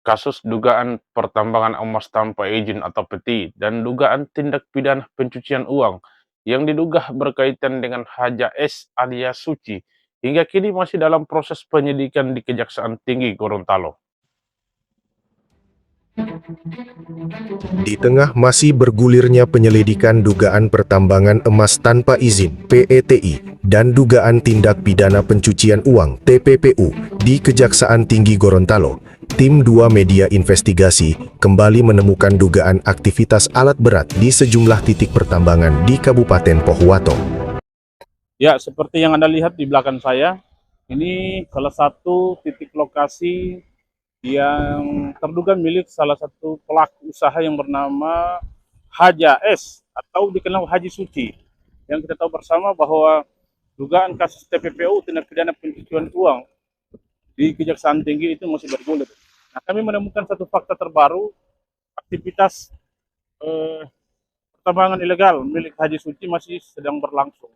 kasus dugaan pertambangan emas tanpa izin atau peti dan dugaan tindak pidana pencucian uang yang diduga berkaitan dengan Haja S alias Suci hingga kini masih dalam proses penyidikan di Kejaksaan Tinggi Gorontalo. Di tengah masih bergulirnya penyelidikan dugaan pertambangan emas tanpa izin (PETI) dan dugaan tindak pidana pencucian uang (TPPU) di Kejaksaan Tinggi Gorontalo, tim 2 media investigasi kembali menemukan dugaan aktivitas alat berat di sejumlah titik pertambangan di Kabupaten Pohuwato. Ya, seperti yang Anda lihat di belakang saya, ini salah satu titik lokasi yang terduga milik salah satu pelaku usaha yang bernama Haja S atau dikenal Haji Suci. Yang kita tahu bersama bahwa dugaan kasus TPPU tindak pidana pencucian uang di Kejaksaan Tinggi itu masih bergulir. Nah, kami menemukan satu fakta terbaru, aktivitas pertambangan ilegal milik Haji Suci masih sedang berlangsung.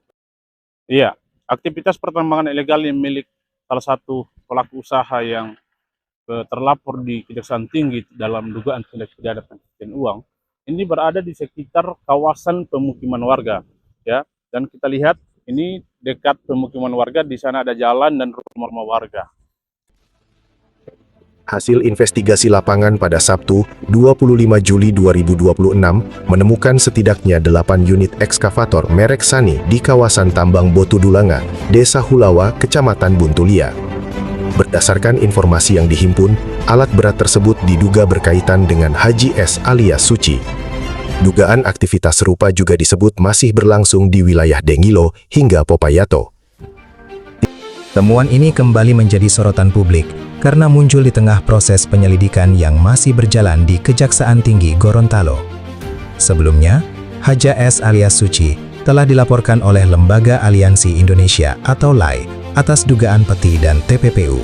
Iya, aktivitas pertambangan ilegal yang milik salah satu pelaku usaha yang terlapor di Kejaksaan Tinggi dalam dugaan tindak pidana pencucian uang ini berada di sekitar kawasan pemukiman warga, ya. Dan kita lihat ini dekat pemukiman warga, di sana ada jalan dan rumah-rumah warga. Hasil investigasi lapangan pada Sabtu, 25 Juli 2026 menemukan setidaknya 8 unit ekskavator merek Sani di kawasan tambang Botudulanga, Desa Hulawa, Kecamatan Buntulia. Berdasarkan informasi yang dihimpun, alat berat tersebut diduga berkaitan dengan Haji S alias Suci. Dugaan aktivitas serupa juga disebut masih berlangsung di wilayah Dengilo hingga Popayato. Temuan ini kembali menjadi sorotan publik karena muncul di tengah proses penyelidikan yang masih berjalan di Kejaksaan Tinggi Gorontalo. Sebelumnya, Haja S alias Suci telah dilaporkan oleh Lembaga Aliansi Indonesia atau LAI atas dugaan peti dan TPPU.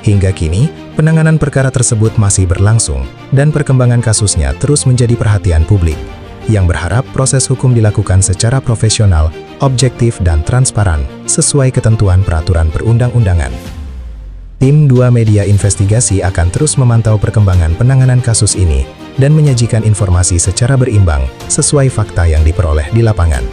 Hingga kini, penanganan perkara tersebut masih berlangsung dan perkembangan kasusnya terus menjadi perhatian publik, yang berharap proses hukum dilakukan secara profesional, objektif dan transparan sesuai ketentuan peraturan perundang-undangan. Tim 2 media investigasi akan terus memantau perkembangan penanganan kasus ini dan menyajikan informasi secara berimbang sesuai fakta yang diperoleh di lapangan.